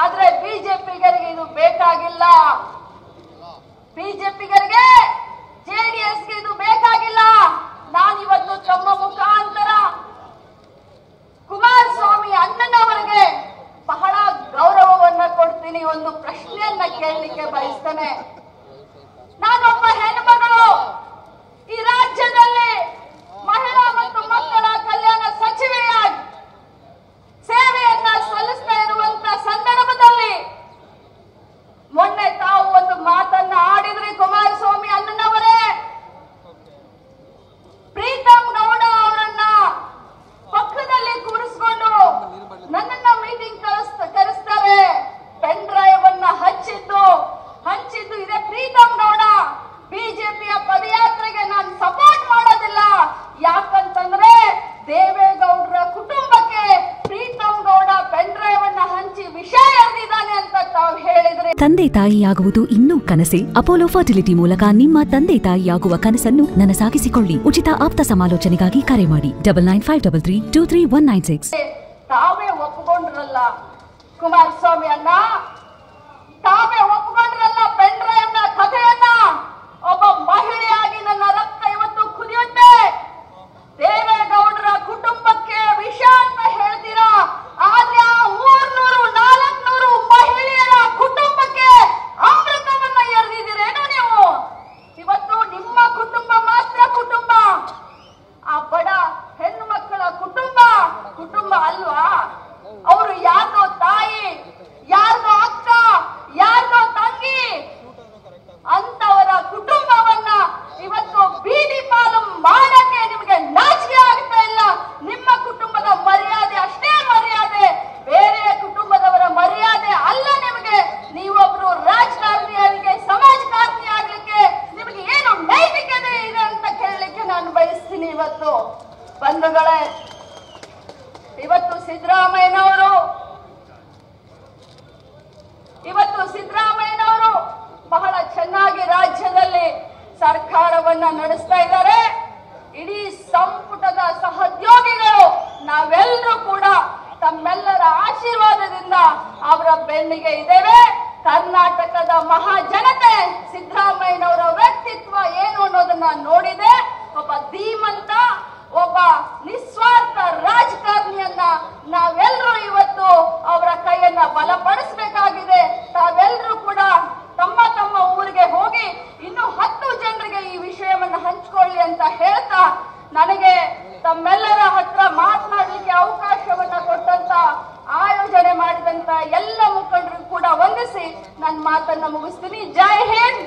ಆದ್ರೆ ಬಿಜೆಪಿಗರಿಗೆ ಇದು ಬೇಕಾಗಿಲ್ಲ. ಬಿಜೆಪಿಗರಿಗೆ ಜೆಡಿಎಸ್ಗೆ ಇದು ಬೇಕಾಗಿಲ್ಲ. ನಾನಿವತ್ತು ತಮ್ಮ ಮುಖಾಂತರ ಕುಮಾರಸ್ವಾಮಿ ಅಣ್ಣನವರಿಗೆ ಬಹಳ ಗೌರವವನ್ನ ಕೊಡ್ತೀನಿ. ಒಂದು ಪ್ರಶ್ನೆಯನ್ನ ಕೇಳಲಿಕ್ಕೆ ಬಯಸ್ತೇನೆ. ನಾನೊಬ್ಬ ಹೆಣ್ಮಗಳು, ಈ ರಾಜ್ಯದಲ್ಲಿ ಮಹಿಳಾ ಮತ್ತು ಮಕ್ಕಳ ಕಲ್ಯಾಣ ಸಚಿವೆಯಾಗಿ ಸೇವೆಯನ್ನ ಸಲ್ಲಿಸ್ತಾ ಇರುವಂತ ಸಂದರ್ಭದಲ್ಲಿ ಮೊನ್ನೆ ತಾವು ಒಂದು ಮಾತನ್ನ ಆಡಿದ್ರಿ ಕುಮಾರಸ್ವಾಮಿ ಅಣ್ಣನವರೇ. ಪ್ರೀತಮ್ ಗೌಡ ಅವರನ್ನ ಪಕ್ಕದಲ್ಲಿ ಕೂರಿಸ್ಕೊಂಡು ನನ್ನನ್ನ ಮೀಟಿಂಗ್ ಕರೆಸ್ತಾರೆ. ಪೆನ್ ಡ್ರೈವ್ ಅನ್ನ ಹಂಚಿದ್ದು ಇದೇ ಪ್ರೀತಮ್ ಗೌಡ. ಬಿಜೆಪಿಯ ಪದಯಾತ್ರೆಗೆ ನಾನು ಸಪೋರ್ಟ್ ಮಾಡೋದಿಲ್ಲ. ಯಾಕಂತಂದ್ರೆ ದೇವೇಗೌಡರ ಕುಟುಂಬಕ್ಕೆ ಪ್ರೀತಮ್ ಗೌಡ ಪೆನ್ ಡ್ರೈವ್ ಅನ್ನ ಹಂಚಿ ವಿಷಯ ಎಳೆದಿದ್ದಾನೆ ಅಂತ ತಾವು ಹೇಳಿದ್ರೆ. ತಂದೆ ತಾಯಿಯಾಗುವುದು ಇನ್ನೂ ಕನಸೆ? ಅಪೋಲೋ ಫರ್ಟಿಲಿಟಿ ಮೂಲಕ ನಿಮ್ಮ ತಂದೆ ತಾಯಿಯಾಗುವ ಕನಸನ್ನು ನನಸಾಗಿಸಿಕೊಳ್ಳಿ. ಉಚಿತ ಆಪ್ತ ಸಮಾಲೋಚನೆಗಾಗಿ ಕರೆ ಮಾಡಿ 9953323196. ತಾವೇ ಒಪ್ಪಿಕೊಂಡ್ರಲ್ಲ ಕುಮಾರಸ್ವಾಮಿ ಅಣ್ಣ, ತಾವೇ ಒಪ್ಪಿಕೊಂಡ್ರಲ್ಲ ಪೆನ್ ಡ್ರೈವ್ ನ ಕಥೆಯನ್ನ. ಒಬ್ಬ ಮಹಿಳೆಯಾಗಿ ನನ್ನ ರಕ್ತ ಇವತ್ತು ಕುದಿಯುತ್ತೆ. ದೇವೇಗೌಡರ ಕುಟುಂಬಕ್ಕೆ ವಿಷ ಅಂತ ಹೇಳ್ತೀರಾ, ಆದ್ರೆ ಆ 300-400 ಮಹಿಳೆಯರ ಕುಟುಂಬಕ್ಕೆ ಅಮೃತವನ್ನ ಎರೆದಿದ್ದೀರೇನು ನೀವು? ಇವತ್ತು ನಿಮ್ಮ ಕುಟುಂಬ ಮಾತ್ರ ಕುಟುಂಬ, ಆ ಬಡ ಹೆಣ್ಣು ಮಕ್ಕಳ ಕುಟುಂಬ ಅಲ್ವಾ? ಅವರು ಯಾರ್ದೋ ತಾಯಿ, ಯಾರ್ದೋ ಅಕ್ಕ, ಯಾರ್ದೋ ತಂಗಿ ಅಂತವರ ಕುಟುಂಬವನ್ನ ಇವತ್ತು ಬೀದಿ ಪಾಲು ಮಾಡಕ್ಕೆ ನಿಮಗೆ ನಾಚಿಕೆ ಆಗ್ತಾ ಇಲ್ಲ. ನಿಮ್ಮ ಕುಟುಂಬದ ಮರ್ಯಾದೆ ಅಷ್ಟೇ ಮರ್ಯಾದೆ, ಬೇರೆ ಕುಟುಂಬದವರ ಮರ್ಯಾದೆ ಅಲ್ಲ ನಿಮಗೆ. ನೀವೊಬ್ರು ರಾಜಕಾರಣಿಯಾಗಿ ಸಮಾಜಕಾರಣಿ ಆಗ್ಲಿಕ್ಕೆ ನಿಮಗೆ ಏನು ನೈತಿಕತೆ ಇದೆ ಅಂತ ಕೇಳಲಿಕ್ಕೆ ನಾನು ಬಯಸ್ತೀನಿ. ಇವತ್ತು ಬಂಧುಗಳೇ, ಇವತ್ತು ಸಿದ್ದರಾಮಯ್ಯನವರು ಬಹಳ ಚೆನ್ನಾಗಿ ರಾಜ್ಯದಲ್ಲಿ ಸರ್ಕಾರವನ್ನ ನಡೆಸ್ತಾ ಇದ್ದಾರೆ. ಇಡೀ ಸಂಪುಟದ ಸಹೋದ್ಯೋಗಿಗಳು ನಾವೆಲ್ಲರೂ ಕೂಡ ತಮ್ಮೆಲ್ಲರ ಆಶೀರ್ವಾದದಿಂದ ಅವರ ಬೆನ್ನಿಗೆ ಇದ್ದೇವೆ. ಕರ್ನಾಟಕದ ಮಹಾಜನತೆ ಸಿದ್ದರಾಮಯ್ಯನವರ ವ್ಯಕ್ತಿತ್ವ ಏನು ಅನ್ನೋದನ್ನ ನೋಡಿದೆ. ಒಬ್ಬ ಧೀಮಂತ, ಒಬ್ಬ ನಿಸ್ವಾರ್ಥ ರಾಜಕಾರಣಿಯನ್ನ ನಾವೆಲ್ಲರೂ ಇವತ್ತು ಅವರ ಕೈಯನ್ನ ಬಲಪಡಿಸಬೇಕಾಗಿದೆ. ತಾವೆಲ್ಲರೂ ಕೂಡ ತಮ್ಮ ತಮ್ಮ ಊರಿಗೆ ಹೋಗಿ ಇನ್ನು 10 ಜನರಿಗೆ ಈ ವಿಷಯವನ್ನ ಹಂಚಿಕೊಳ್ಳಿ ಅಂತ ಹೇಳ್ತಾ, ನನಗೆ ತಮ್ಮೆಲ್ಲರ ಹತ್ರ ಮಾತನಾಡಲಿಕ್ಕೆ ಅವಕಾಶವನ್ನ ಕೊಟ್ಟಂತ, ಆಯೋಜನೆ ಮಾಡಿದಂತ ಎಲ್ಲ ಮುಖಂಡರು ಕೂಡ ವಂದಿಸಿ ನನ್ನ ಮಾತನ್ನ ಮುಗಿಸ್ತೀನಿ. ಜೈ ಹಿಂದ್.